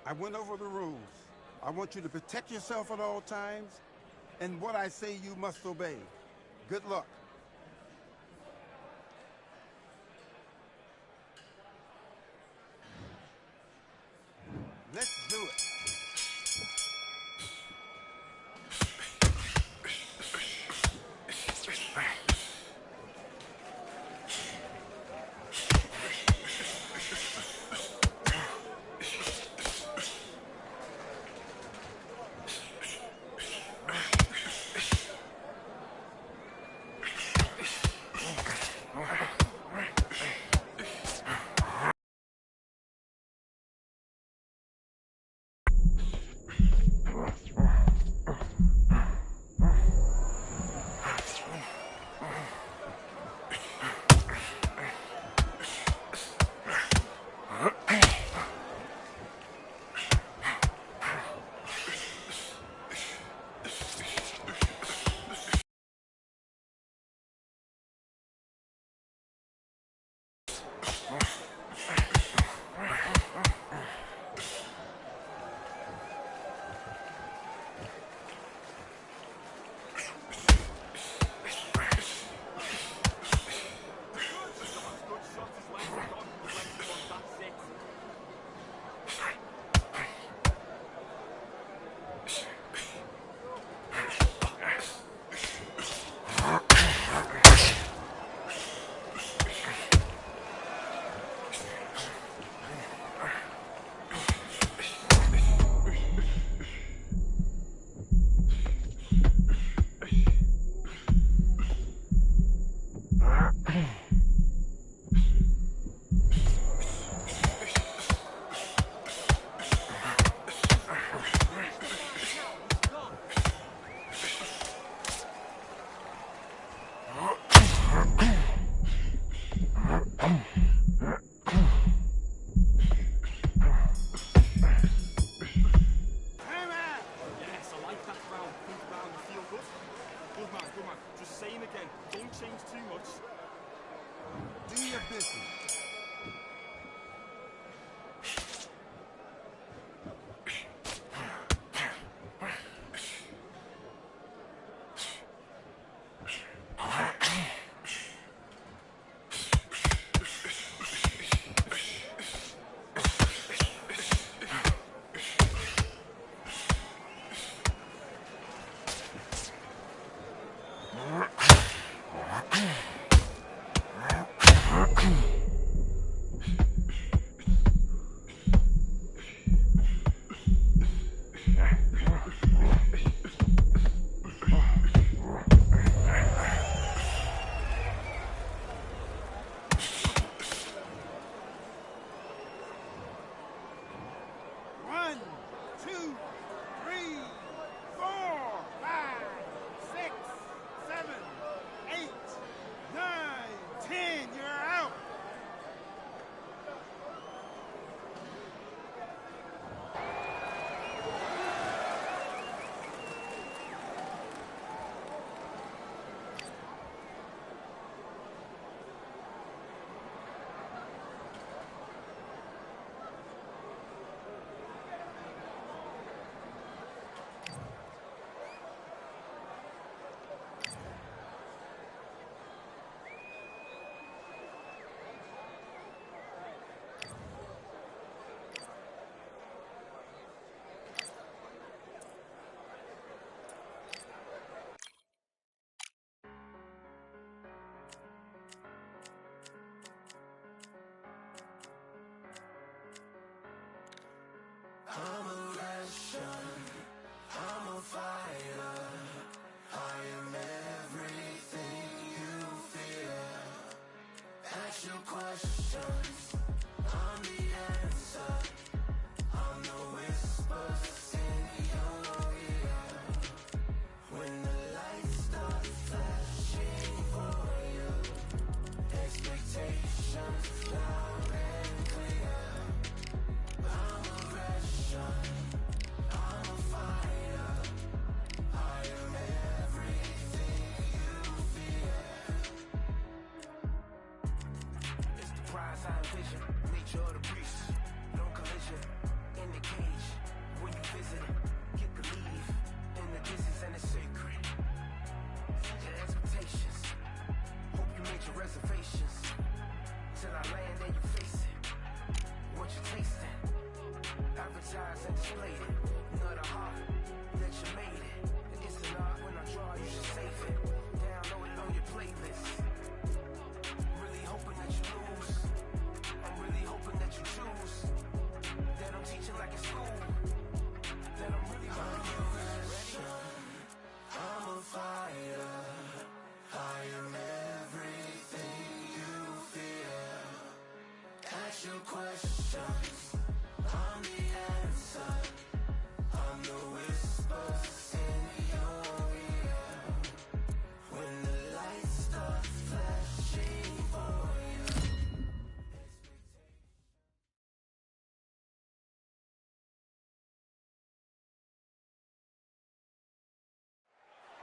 I went over the rules. I want you to protect yourself at all times, and what I say you must obey. Good luck. Let's do it. Good man. Just saying again, don't change too much. Do your business.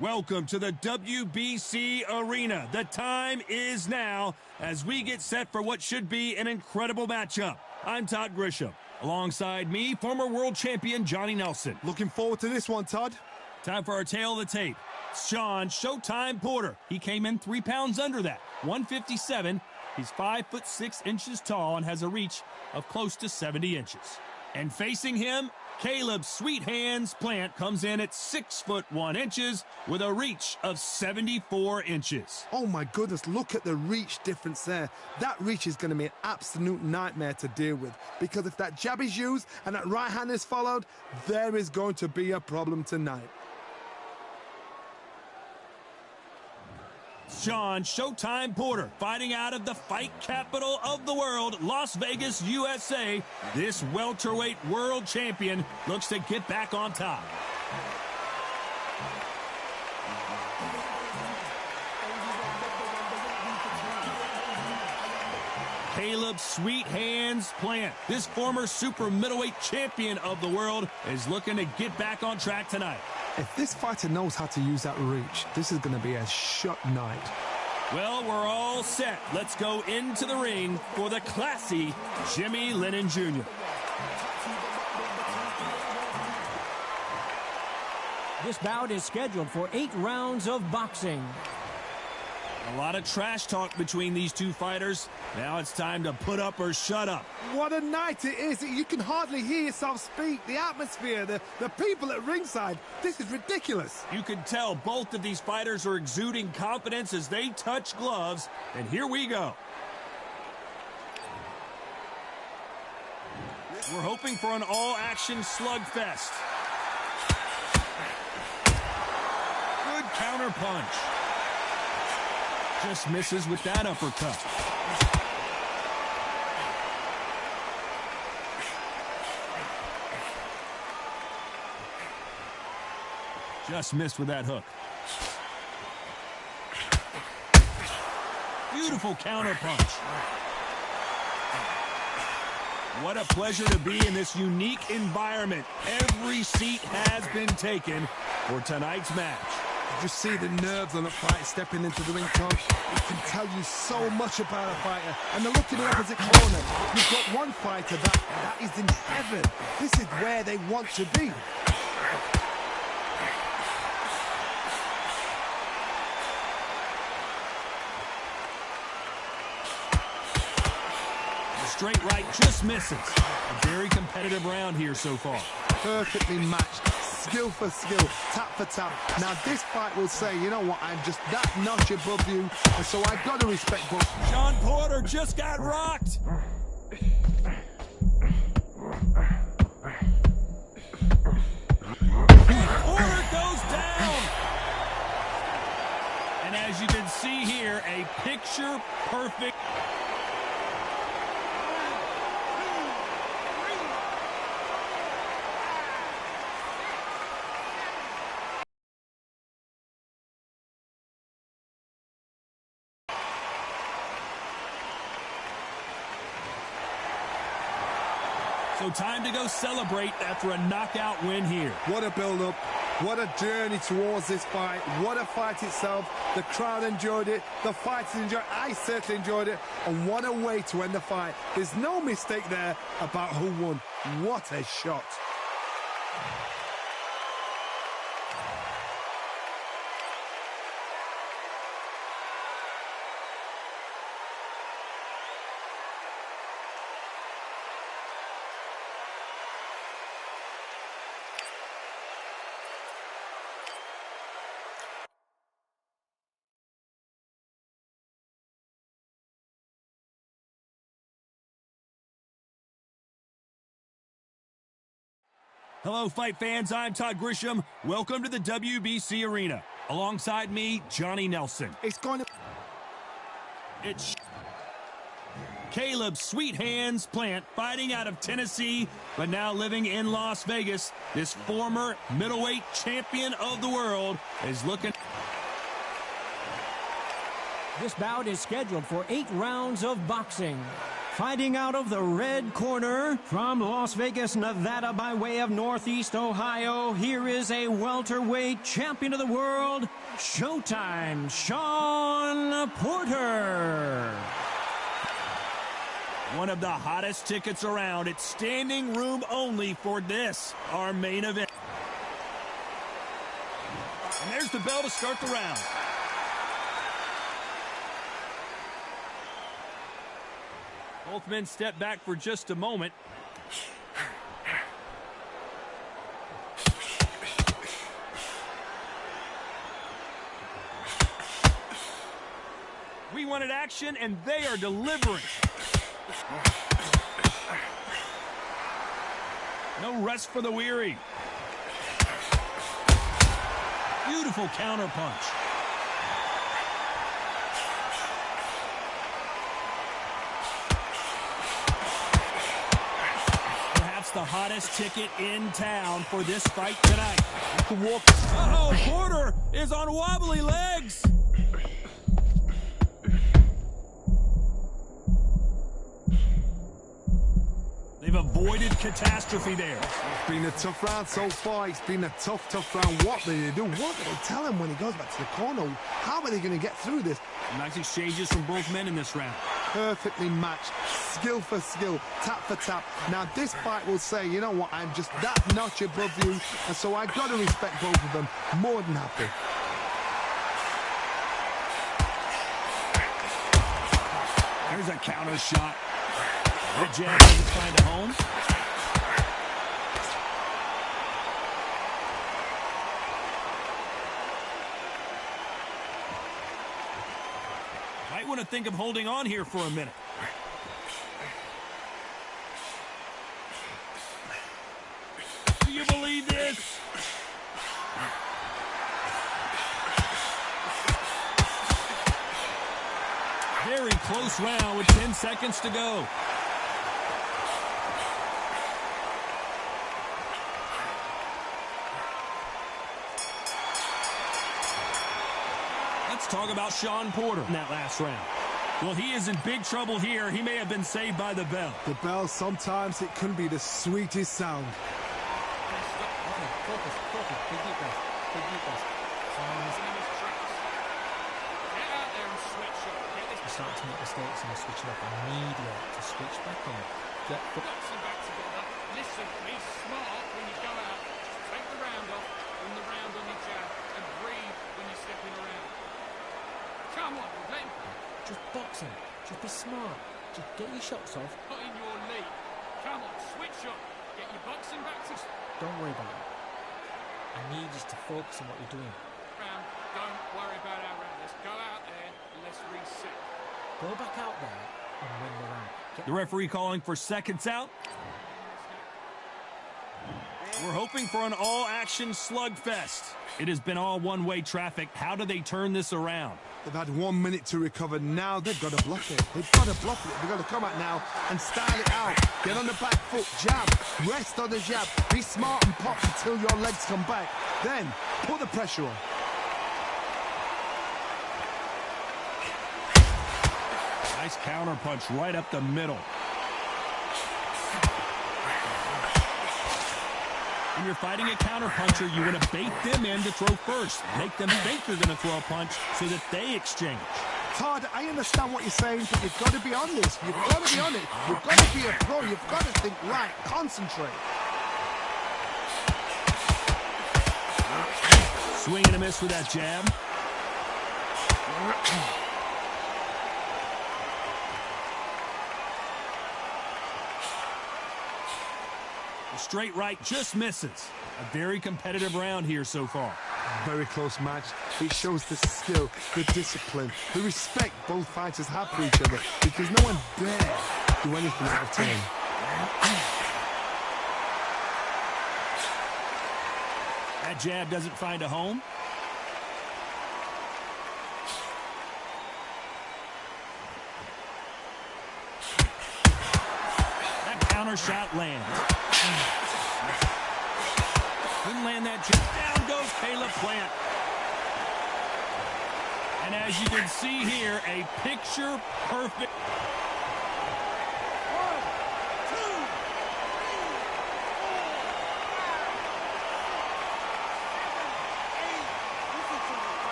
Welcome to the WBC Arena. The time is now as we get set for what should be an incredible matchup. I'm Todd Grisham. Alongside me, former world champion Johnny Nelson. Looking forward to this one, Todd. Time for our tale of the tape. Sean Showtime Porter. He came in 3 pounds under that, 157. He's 5'6" tall and has a reach of close to 70 inches. And facing him, Caleb Sweet Hands Plant comes in at 6'1" with a reach of 74 inches. Oh my goodness, look at the reach difference there. That reach is going to be an absolute nightmare to deal with, because if that jab is used and that right hand is followed, there is going to be a problem tonight. Sean Showtime Porter fighting out of the fight capital of the world, Las Vegas, USA. This welterweight world champion looks to get back on top. Caleb Sweet Hands Plant, this former super middleweight champion of the world, is looking to get back on track tonight. If this fighter knows how to use that reach, this is going to be a shut night. Well, we're all set. Let's go into the ring for the classy Jimmy Lennon Jr. This bout is scheduled for 8 rounds of boxing. A lot of trash talk between these two fighters. Now it's time to put up or shut up. What a night it is. You can hardly hear yourself speak. The atmosphere, the people at ringside. This is ridiculous. You can tell both of these fighters are exuding confidence as they touch gloves. And here we go. We're hoping for an all-action slugfest. Good counter punch. Just misses with that uppercut. Just missed with that hook. Beautiful counter punch. What a pleasure to be in this unique environment. Every seat has been taken for tonight's match. You just see the nerves on a fight stepping into the ring, Tom. It can tell you so much about a fighter. And the look in the opposite corner. You've got one fighter that is in heaven. This is where they want to be. The straight right just misses. A very competitive round here so far. Perfectly matched. Skill for skill, tap for tap. Now this fight will say, you know what, I'm just that notch above you, and so I've got to respect both. Sean Porter just got rocked. Porter goes down. And as you can see here, a picture-perfect. So time to go celebrate after a knockout win here. What a build-up. What a journey towards this fight. What a fight itself. The crowd enjoyed it. The fighters enjoyed it. I certainly enjoyed it. And what a way to end the fight. There's no mistake there about who won. What a shot. Hello, fight fans. I'm Todd Grisham. Welcome to the WBC Arena. Alongside me, Johnny Nelson. It's going to... It's Caleb Sweet Hands Plant, fighting out of Tennessee, but now living in Las Vegas. This former middleweight champion of the world is looking. This bout is scheduled for 8 rounds of boxing. Fighting out of the red corner from Las Vegas, Nevada, by way of Northeast Ohio, here is a welterweight champion of the world, Showtime, Shawn Porter. One of the hottest tickets around. It's standing room only for this, our main event. And there's the bell to start the round. Both men step back for just a moment. We wanted action, and they are delivering. No rest for the weary. Beautiful counterpunch. Perhaps the hottest ticket in town for this fight tonight. Uh-oh, Porter is on wobbly legs. They've avoided catastrophe there. It's been a tough round so far. It's been a tough round. What do they do? What do they tell him when he goes back to the corner? How are they going to get through this? Nice exchanges from both men in this round. Perfectly matched. Skill for skill. Tap for tap. Now, this fight will say, you know what, I'm just that notch above you. And so I've got to respect both of them. More than happy. There's a counter shot. The jab doesn't find a home. Might want to think of holding on here for a minute. Do you believe this? Very close round with 10 seconds to go. Talk about Shawn Porter in that last round. Well, he is in big trouble here. He may have been saved by the bell. The bell, sometimes it can be the sweetest sound. Start to make mistakes and switch it up immediately to switch back on. Get the Boxing back together. Listen, be smart when you go out. Just take the round off, win the round on your jab, and breathe when you're stepping around. Come on, let him. just boxing. Just be smart. Just get your shots off. Not in your league. Come on, switch up. Get your boxing back to... Don't worry about it. I need you to focus on what you're doing. Round. Don't worry about our round. Let's go out there and let's reset. Go back out there and win the round. The referee calling for seconds out. We're hoping for an all-action slugfest. It has been all one-way traffic. How do they turn this around? They've had 1 minute to recover. Now they've got to block it. They've got to block it. They've got to come out now and style it out. Get on the back foot, jab, rest on the jab. Be smart and pop until your legs come back. Then put the pressure on. Nice counter punch right up the middle. When you're fighting a counter-puncher, you want to bait them in to throw first. Make them think they're going to throw a punch so that they exchange. Todd, I understand what you're saying, but you've got to be on this. You've got to be on it. You've got to be a pro. You've got to think, right, concentrate. Swing and a miss with that jab. The straight right just misses. A very competitive round here so far. Very close match. It shows the skill, the discipline, the respect both fighters have for each other, because no one dare do anything out of turn. That jab doesn't find a home. counter shot lands. Couldn't land that jab. Down goes Caleb Plant. And as you can see here, a picture-perfect.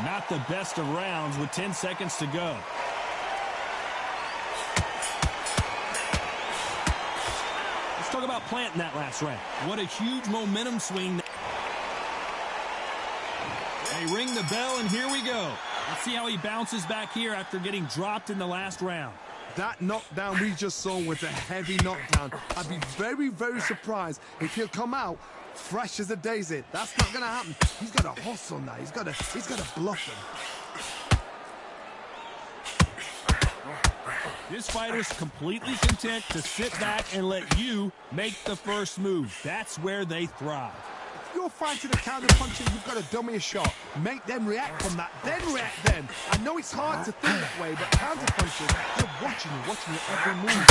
Not the best of rounds with 10 seconds to go. Let's talk about Plant in that last round. What a huge momentum swing. They ring the bell, and here we go. Let's see how he bounces back here after getting dropped in the last round. That knockdown we just saw was a heavy knockdown. I'd be very, very surprised if he'll come out fresh as a daisy. That's not going to happen. He's got to hustle now. He's got to bluff him. This fighter's completely content to sit back and let you make the first move. That's where they thrive. If you're fighting a counter puncher, you've got to dummy a shot. Make them react from that, then react then. I know it's hard to think that way, but counter punchers, they're watching you every move.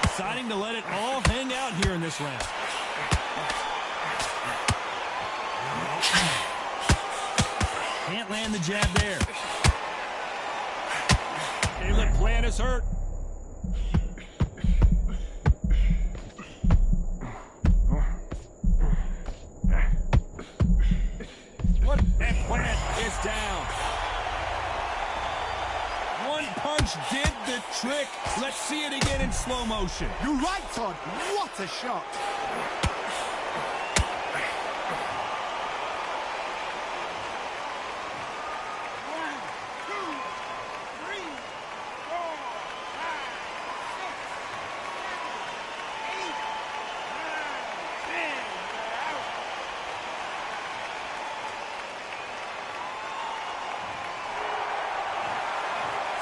Deciding to let it all hang out here in this round. Can't land the jab there. Caleb Plant is hurt. And Plant is down. One punch did the trick. Let's see it again in slow motion. You're right, Todd. What a shot.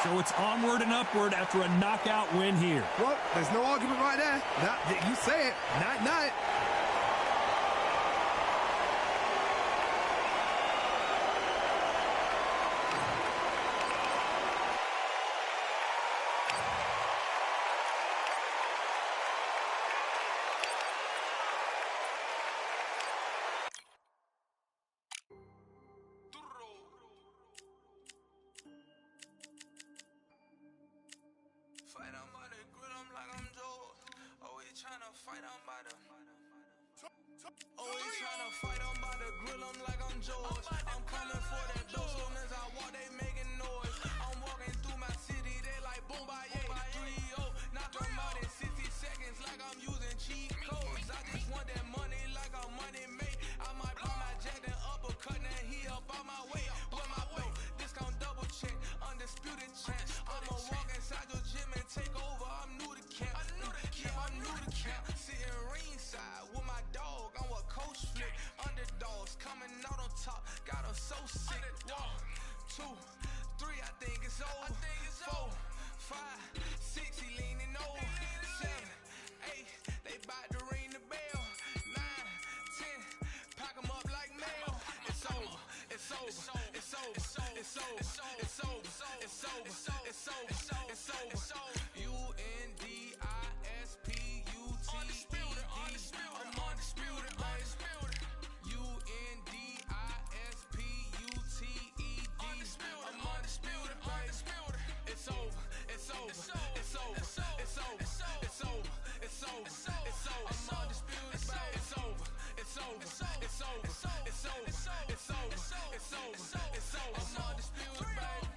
So it's onward and upward after a knockout win here. Well, there's no argument right there. You say it. Night-night. Fight on by the grill, I'm like I'm Joe. Always tryna fight on by the. Always tryna fight on by the grill, I'm like I'm George. I'm coming for that dough, soon as I walk, they making noise. I'm walking through my city, they like boom by 3-0. Knock them out in 60 seconds, like I'm using cheat codes. I just want that money, like I'm money made. I might buy my jack and uppercut, and he up on my way. With my belt, discount double check, undisputed champ. I'ma walk inside your gym and take over. I'm new to camp. Yeah, I'm new to camp. Sitting ringside with my dog on what coach flick. Underdogs coming out on top. Got them so sick. 1, 2, 3, I think it's over. 4, 5, 6, he leaning over. 7, 8, they bout to ring the bell. 9, 10, pack them up like mail. It's over. It's over. It's over. It's over. It's over. It's over. It's over. It's over. Undisputed. I'm undisputed. I'm undisputed. It's over. It's over. It's over. It's over. It's over. It's over. It's over. It's over. I'm undisputed. It's over. It's over. It's over. It's over. It's over. It's over. It's over. I'm undisputed, baby.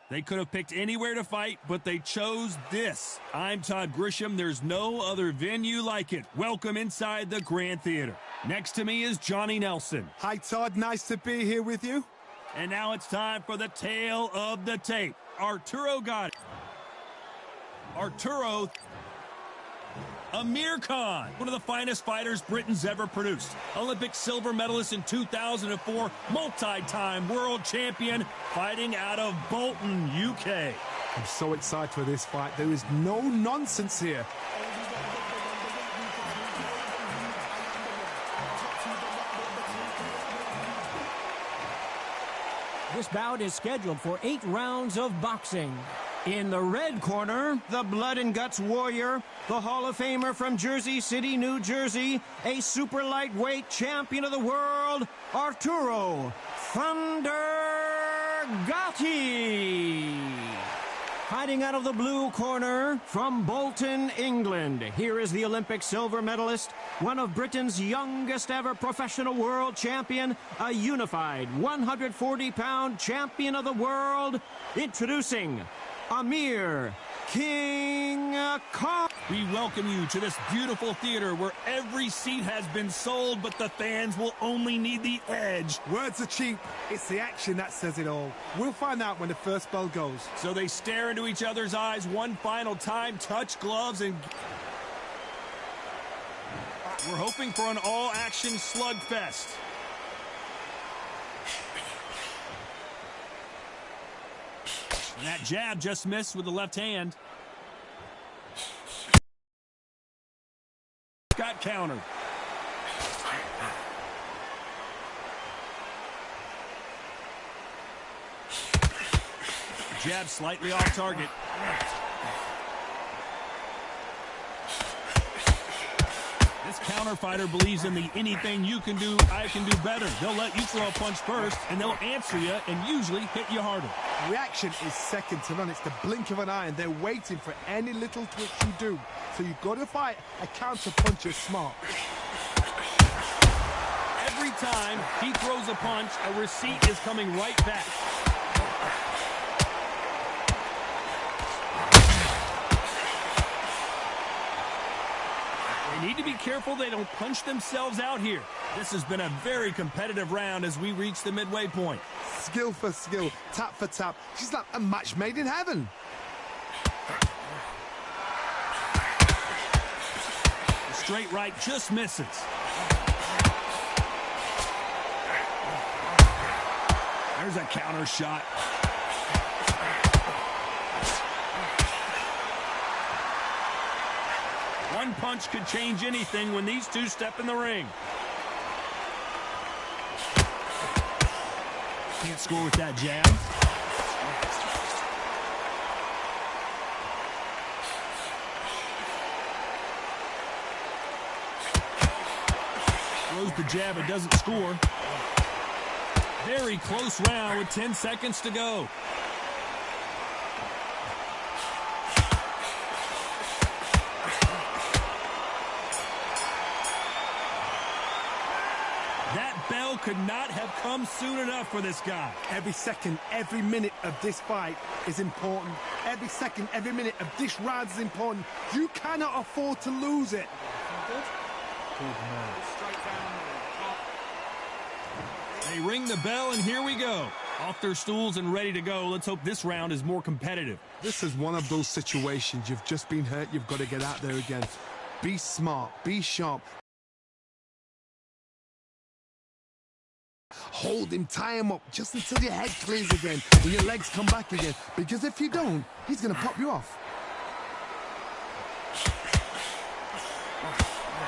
They could have picked anywhere to fight, but they chose this. I'm Todd Grisham. There's no other venue like it. Welcome inside the Grand Theater. Next to me is Johnny Nelson. Hi, Todd. Nice to be here with you. And now it's time for the tale of the tape. Arturo got it. Arturo Amir Khan, one of the finest fighters Britain's ever produced. Olympic silver medalist in 2004, multi-time world champion, fighting out of Bolton, UK. I'm so excited for this fight. There is no nonsense here. This bout is scheduled for 8 rounds of boxing. In the red corner, the blood and guts warrior, the Hall of Famer from Jersey City, New Jersey, a super lightweight champion of the world, Arturo Thunder Gatti. Hiding out of the blue corner from Bolton, England, here is the Olympic silver medalist, one of Britain's youngest ever professional world champion, a unified 140-pound champion of the world, introducing Amir King Khan. We welcome you to this beautiful theater where every seat has been sold, but the fans will only need the edge. Words are cheap. It's the action that says it all. We'll find out when the first bell goes. So they stare into each other's eyes one final time, touch gloves, and we're hoping for an all-action slugfest. And that jab just missed with the left hand. Got countered. Jab slightly off target. This counter fighter believes in the anything you can do, I can do better. They'll let you throw a punch first, and they'll answer you and usually hit you harder. Reaction is second to none. It's the blink of an eye, and they're waiting for any little twitch you do. So you've got to fight a counter puncher smart. Every time he throws a punch, a receipt is coming right back. They need to be careful they don't punch themselves out here. This has been a very competitive round as we reach the midway point. Skill for skill, tap for tap. She's like a match made in heaven. The straight right just misses. There's a counter shot. One punch could change anything when these two step in the ring. Can't score with that jab. Throws the jab, it doesn't score. Very close round with 10 seconds to go. Bell could not have come soon enough for this guy. Every second, every minute of this fight is important. Every second, every minute of this round is important. You cannot afford to lose it. They ring the bell, and here we go. Off their stools and ready to go. Let's hope this round is more competitive. This is one of those situations. You've just been hurt. You've got to get out there again. Be smart. Be sharp. Hold him, tie him up, just until your head clears again and your legs come back again. Because if you don't, he's going to pop you off.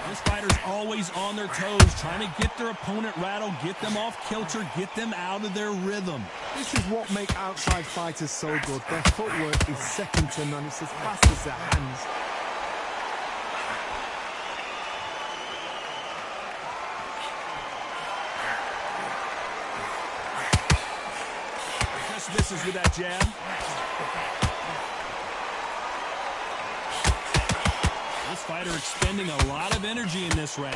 This fighter's always on their toes, trying to get their opponent rattled, get them off kilter, get them out of their rhythm. This is what makes outside fighters so good. Their footwork is second to none. It's as fast as their hands. Misses with that jab. This fighter expending a lot of energy in this round.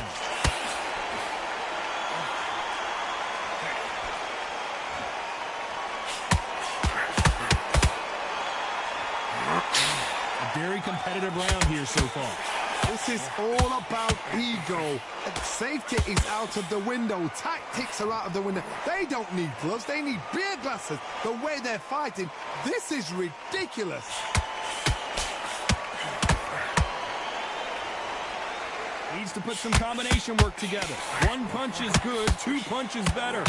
Very competitive round here so far. This is all about ego. Safety is out of the window. Tactics are out of the window. They don't need gloves. They need beer glasses. The way they're fighting, this is ridiculous. Needs to put some combination work together. One punch is good, two punches better.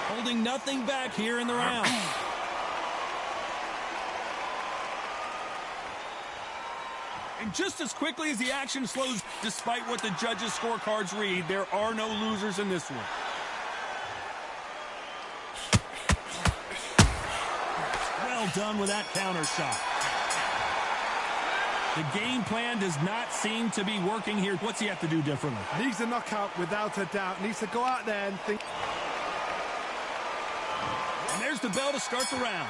Holding nothing back here in the round. And just as quickly as the action slows, despite what the judges' scorecards read, there are no losers in this one. Well done with that counter shot. The game plan does not seem to be working here. What's he have to do differently? Needs a knockout without a doubt. Needs to go out there and think. And there's the bell to start the round.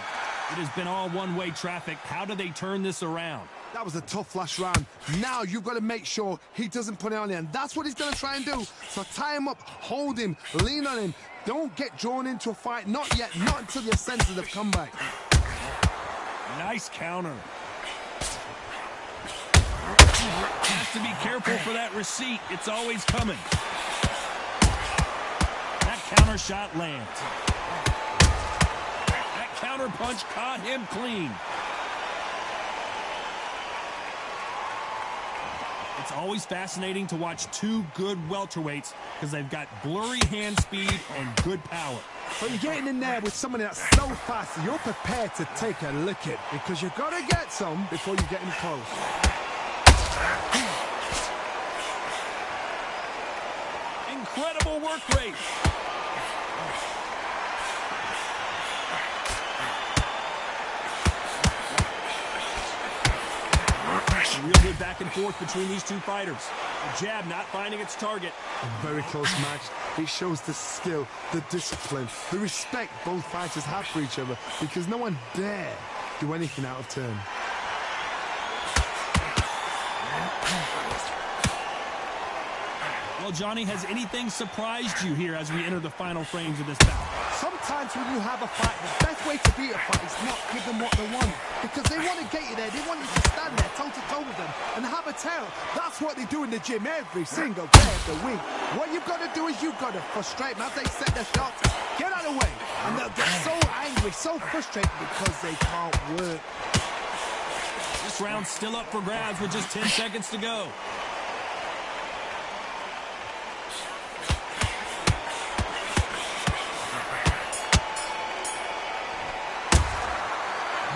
It has been all one-way traffic. How do they turn this around? That was a tough last round. Now you've got to make sure he doesn't put it on you. And that's what he's going to try and do. So tie him up, hold him, lean on him. Don't get drawn into a fight. Not yet. Not until your senses have come back. Nice counter. Has to be careful for that receipt. It's always coming. That counter shot lands. That counter punch caught him clean. It's always fascinating to watch two good welterweights because they've got blurry hand speed and good power. But you're getting in there with someone that's so fast, you're prepared to take a licking because you've got to get some before you get in close. Incredible work rate. Real good back and forth between these two fighters. The jab not finding its target. A very close match. It shows the skill, the discipline, the respect both fighters have for each other because no one dare do anything out of turn. Well, Johnny, has anything surprised you here as we enter the final frames of this bout? Sometimes when you have a fight, the best way to beat a fight is not give them what they want. Because they want to get you there. They want you to stand there toe-to-toe with them and have a tail. That's what they do in the gym every single day of the week. What you've got to do is you've got to frustrate them as they set their shots. Get out of the way. And they'll get so angry, so frustrated because they can't work. This round's still up for grabs with just 10 seconds to go.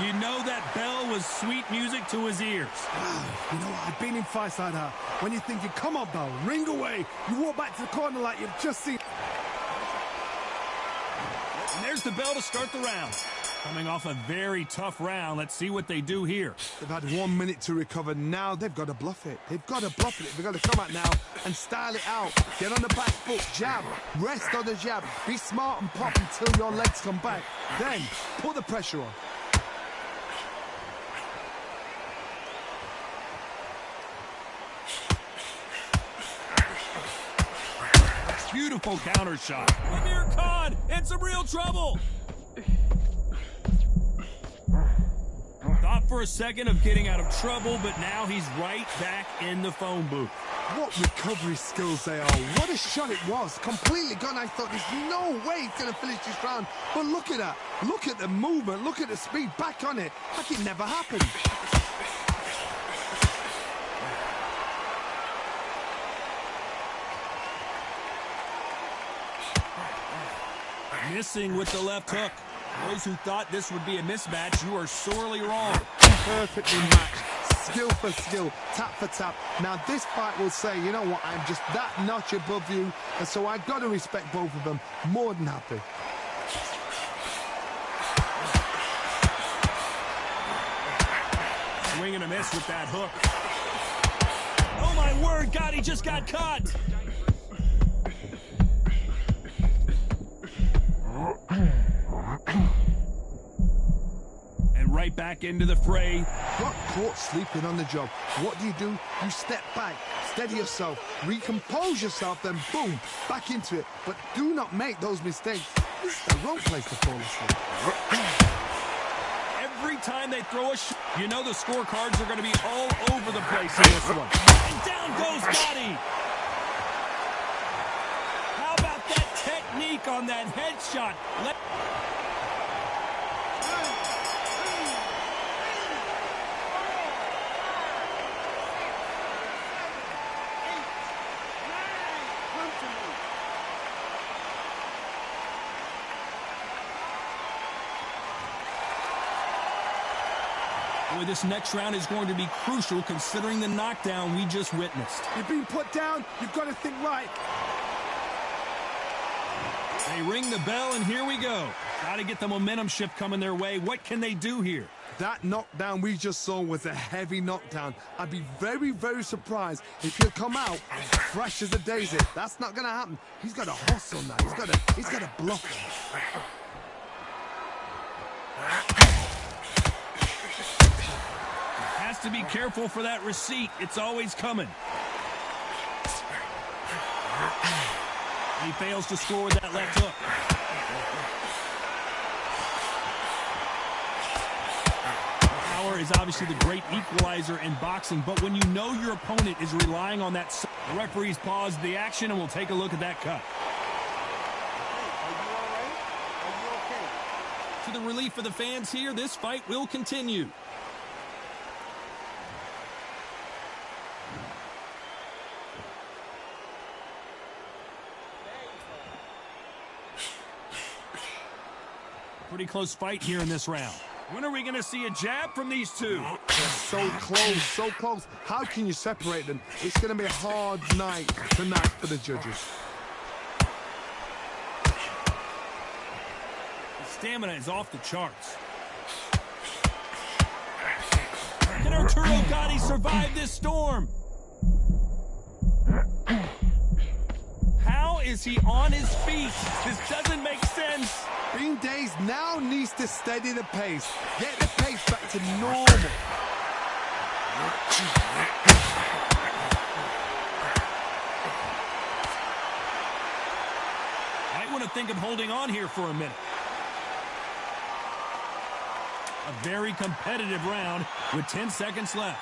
You know that bell was sweet music to his ears. You know what? I've been in fights like that. When you're thinking, come on, bell, ring away. You walk back to the corner like you've just seen. And there's the bell to start the round. Coming off a very tough round. Let's see what they do here. They've had 1 minute to recover. Now they've got to bluff it. They've got to bluff it. They've got to come out now and style it out. Get on the back foot, jab, rest on the jab. Be smart and pop until your legs come back. Then put the pressure on. Beautiful counter shot. Amir Khan in some real trouble. Thought for a second of getting out of trouble, but now he's right back in the phone booth. What recovery skills they are. What a shot it was. Completely gone. I thought there's no way he's going to finish this round. But look at that. Look at the movement. Look at the speed. Back on it. Like it never happened. Missing with the left hook. Those who thought this would be a mismatch, you are sorely wrong. Perfectly matched. Skill for skill. Tap for tap. Now this fight will say, you know what, I'm just that notch above you. And so I've got to respect both of them. More than happy. Swing and a miss with that hook. Oh my word, God, he just got caught. right back into the fray. Got caught sleeping on the job. What do? You step back, steady yourself, recompose yourself, then boom, back into it. But do not make those mistakes. This is the wrong place to fall asleep. Every time they throw a shot, you know the scorecards are going to be all over the place in this one. And down goes Gotti. How about that technique on that headshot? Boy, this next round is going to be crucial considering the knockdown we just witnessed. You're being put down. You've got to think right. They ring the bell, and here we go. Got to get the momentum shift coming their way. What can they do here? That knockdown we just saw was a heavy knockdown. I'd be very, very surprised if he'll come out fresh as a daisy. That's not going to happen. He's got to hustle now. He's got to block him. Has to be careful for that receipt. It's always coming. He fails to score with that left hook. Power is obviously the great equalizer in boxing, but when you know your opponent is relying on that, the referees pause the action and we'll take a look at that cut. To the relief of the fans here, this fight will continue. Pretty close fight here in this round. When are we going to see a jab from these two? They're so close, so close. How can you separate them? It's going to be a hard night tonight for the judges. The stamina is off the charts. Can Arturo Gotti survive this storm? How is he on his feet? This doesn't make sense. Being dazed now needs to steady the pace. Get the pace back to normal. Might want to think of holding on here for a minute. A very competitive round with 10 seconds left.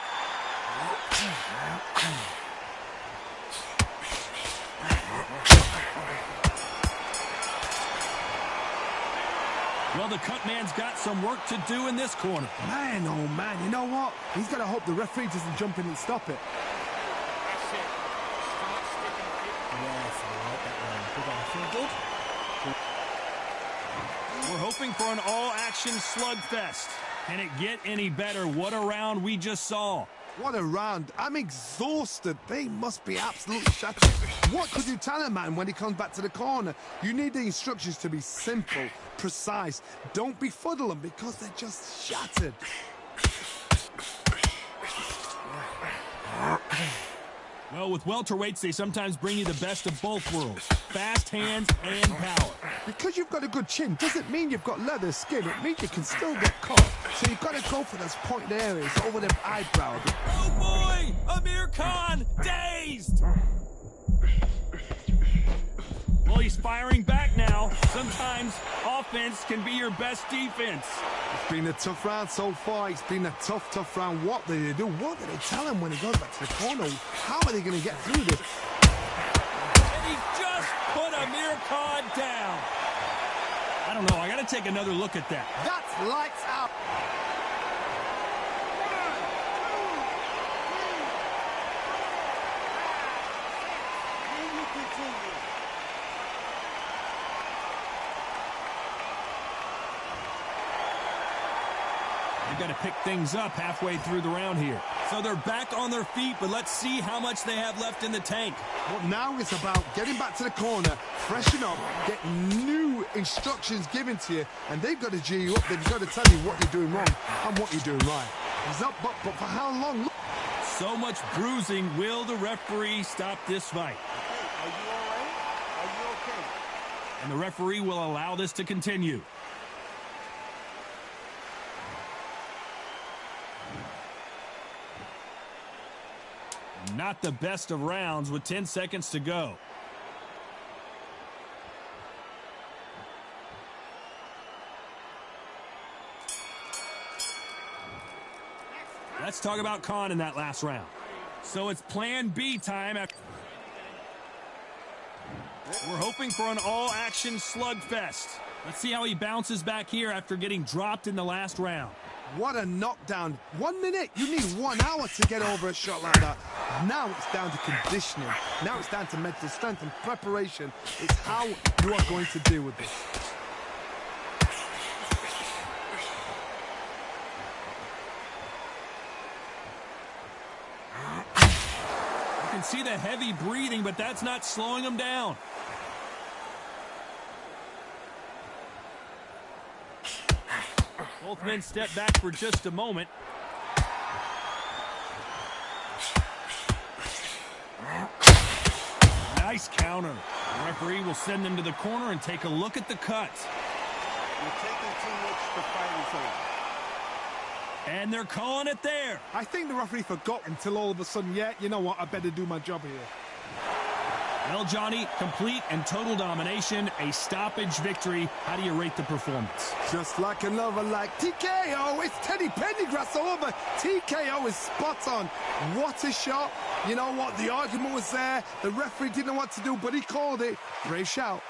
Well, the cut man's got some work to do in this corner. Man, oh man, you know what? He's got to hope the referee doesn't jump in and stop it. That's it. Start sticking it. Yes, I like that one. Good one. Feel good? We're hoping for an all-action slugfest. Can it get any better? What a round we just saw. What a round. I'm exhausted. They must be absolutely shattered. What could you tell a man when he comes back to the corner? You need the instructions to be simple, precise. Don't befuddle them because they're just shattered. Well, with welterweights, they sometimes bring you the best of both worlds. Fast hands and power. Because you've got a good chin doesn't mean you've got leather skin. It means you can still get caught. So you've got to go for those pointed areas over the eyebrow. Oh boy! Amir Khan, dazed! Well, he's firing back now. Sometimes offense can be your best defense. It's been a tough round so far. It's been a tough round. What do they do? What do they tell him when he goes back to the corner? How are they going to get through this? And he just put Amir Khan down. I don't know. I got to take another look at that. That's lights out. They've got to pick things up halfway through the round here. So they're back on their feet, but let's see how much they have left in the tank. Well, now it's about getting back to the corner, freshen up, get new instructions given to you, and they've got to G you up. They've got to tell you what you're doing wrong and what you're doing right. He's up, but for how long? So much bruising. Will the referee stop this fight? Are you all right? Are you okay? And the referee will allow this to continue. Not the best of rounds with 10 seconds to go. Let's talk about Khan in that last round. So it's plan B time. We're hoping for an all-action slugfest. Let's see how he bounces back here after getting dropped in the last round. What a knockdown. 1 minute. You need 1 hour to get over a shot like that. Now it's down to conditioning. Now it's down to mental strength and preparation. It's how you are going to deal with this. You can see the heavy breathing, but that's not slowing him down. Both men step back for just a moment. Nice counter. The referee will send them to the corner and take a look at the cut. You're taking too much to fight is over. And they're calling it there. I think the referee forgot until all of a sudden, yeah, you know what, I better do my job here. Well, Johnny, complete and total domination, a stoppage victory. How do you rate the performance? Just like another like TKO. It's Teddy Pendergrass all over. TKO is spot on. What a shot. You know what? The argument was there. The referee didn't know what to do, but he called it. Brave shout.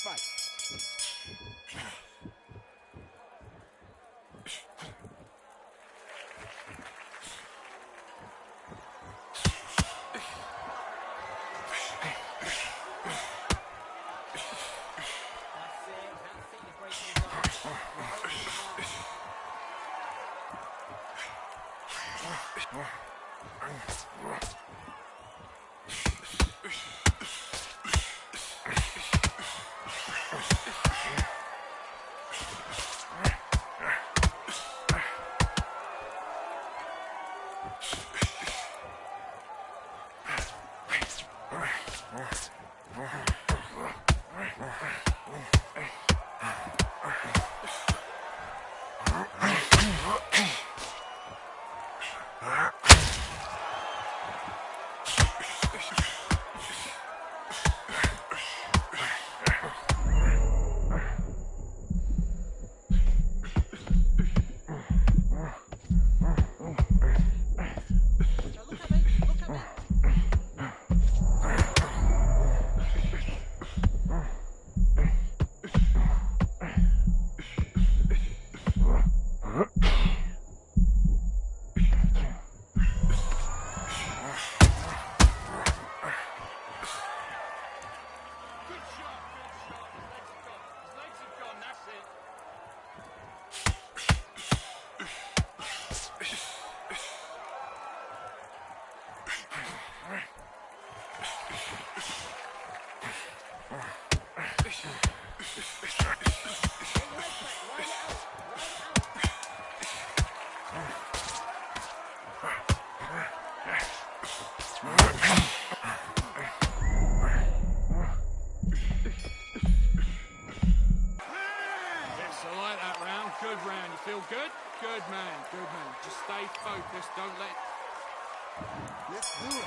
fight. Good round. You feel good? Good man, good man. Just stay focused. Don't let... Let's do it.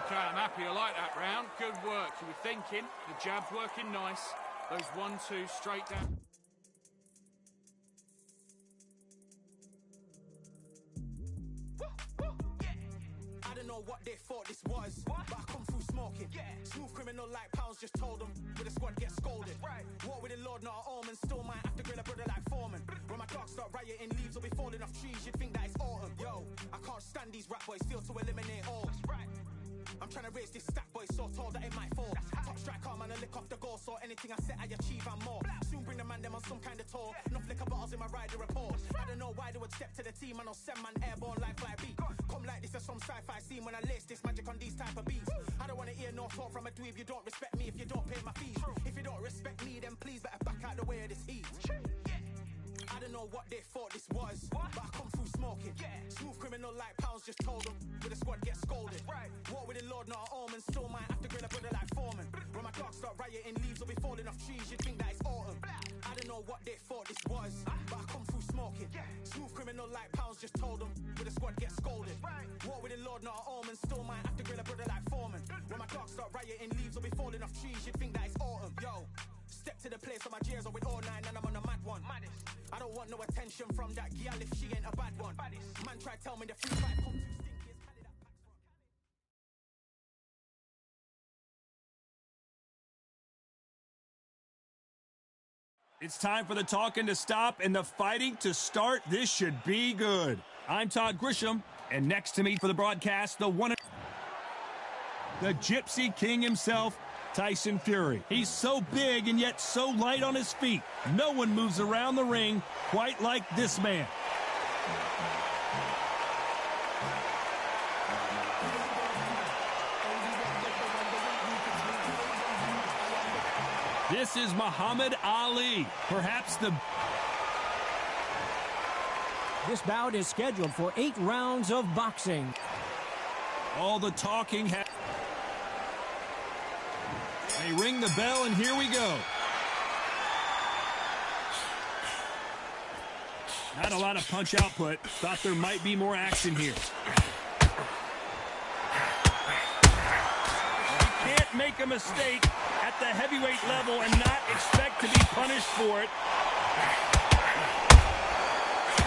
Okay, I'm happy. I like that round. Good work. You were thinking. The jab's working nice. Those 1-2 straight down. I don't know what they thought this was, but I come through smoking. Smooth criminal like pounds, just told them with a squad get scolded. Walk with the Lord, not an omen. Still might have to grill a brother like Foreman. When my dogs start rioting, leaves will be falling off trees. You'd think that it's autumn. Yo, I can't stand these rap boys, feel to eliminate all. I'm trying to raise this stack, boy, so tall that it might fall. Top striker, man, I lick off the goal, so anything I set, I achieve and more. Soon bring the man them on some kind of tour. Enough liquor bottles in my rider report. I don't know why they would step to the team, I know send man airborne like fly beat. Come like this, as some sci-fi scene. seen when I lace this magic on these type of beats. I don't wanna hear no talk from a dweeb. You don't respect me if you don't pay my fees. If you don't respect me, then please better back out the way of this heat. I don't know what they thought this was, but I come through smoking. Smooth criminal like pounds, just told them. With the squad get scolded. War with the Lord, not an omen. Still might have to grill a brother like Foreman. When my dogs start rioting, leaves will be falling off trees. You'd think that it's autumn. I don't know what they thought this was, but I come through smoking. Smooth criminal like pounds, just told them. With the squad get scolded. War with the Lord, not an omen. Still might have to grill a brother like Foreman. When my dogs start rioting, leaves will be falling off trees. You'd think that it's autumn. Yo. Step to the place on my jeers are with all nine and I'm on a mad one. I don't want no attention from that girl if she ain't a bad one. Man try tell me the 3-5 come too stinky. It's time for the talking to stop and the fighting to start. This should be good. I'm Todd Grisham, and next to me for the broadcast, the Gypsy King himself, Tyson Fury. He's so big and yet so light on his feet. No one moves around the ring quite like this man. This is Muhammad Ali, perhaps the... This bout is scheduled for 8 rounds of boxing. All the talking has... They ring the bell, and here we go. Not a lot of punch output. Thought there might be more action here. You can't make a mistake at the heavyweight level and not expect to be punished for it.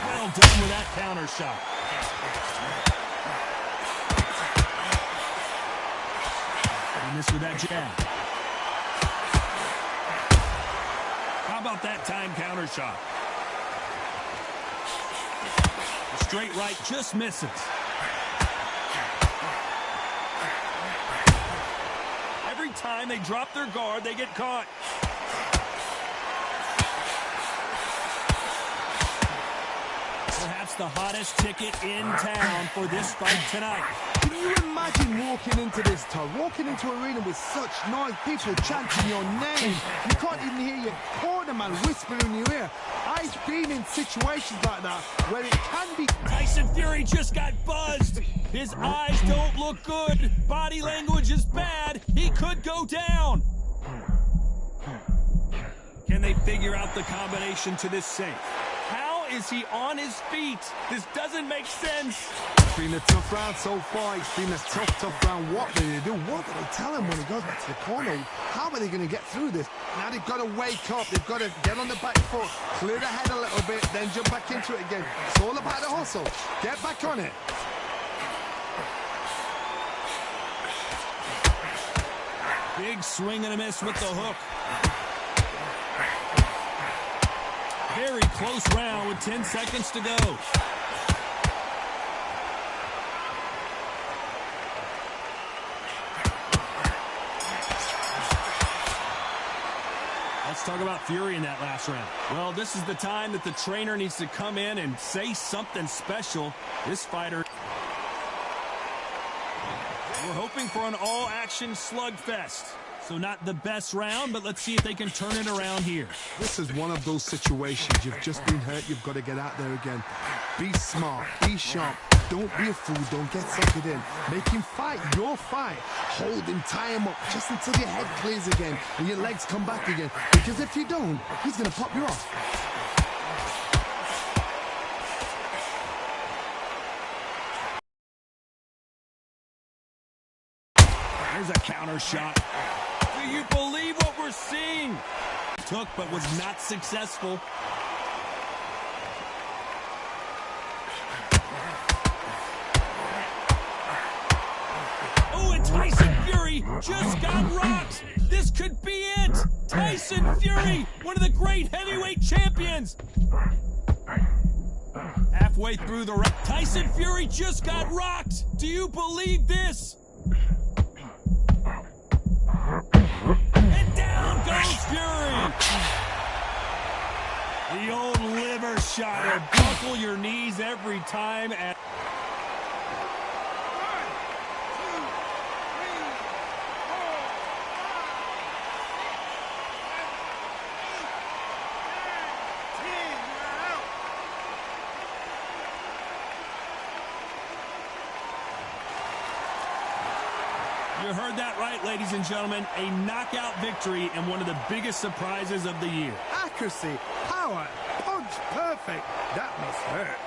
Well done with that counter shot. And this with that jab. How about that time counter shot? The straight right just misses. Every time they drop their guard, they get caught. Perhaps the hottest ticket in town for this fight tonight. Can you imagine walking into this, Todd? Walking into an arena with such noise, people chanting your name. You can't even hear your corner man whispering in your ear. I've been in situations like that where it can be... Tyson Fury just got buzzed. His eyes don't look good. Body language is bad. He could go down. Can they figure out the combination to this safe? How is he on his feet? This doesn't make sense. It's been a tough round so far. It's been a tough round. What do they do? What do they tell him when he goes back to the corner? How are they going to get through this? Now they've got to wake up. They've got to get on the back foot, clear the head a little bit, then jump back into it again. It's all about the hustle. Get back on it. Big swing and a miss with the hook. Very close round with 10 seconds to go. Let's talk about Fury in that last round. Well, this is the time that the trainer needs to come in and say something special. This fighter... We're hoping for an all-action slugfest. So not the best round, but let's see if they can turn it around here. This is one of those situations. You've just been hurt. You've got to get out there again. Be smart. Be sharp. Don't be a fool. Don't get suckered in. Make him fight your fight. Hold him, tie him up just until your head clears again and your legs come back again. Because if you don't, he's going to pop you off. There's a counter shot. Do you believe what we're seeing? Took but was not successful. Oh, and Tyson Fury just got rocked. This could be it. Tyson Fury, one of the great heavyweight champions. Halfway through the round, Tyson Fury just got rocked. Do you believe this? And down goes Fury. The old liver shot. Buckle your knees every time. You heard that right, ladies and gentlemen. A knockout victory and one of the biggest surprises of the year. Accuracy, power, punch, perfect. That must hurt.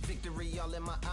Victory all in my eyes.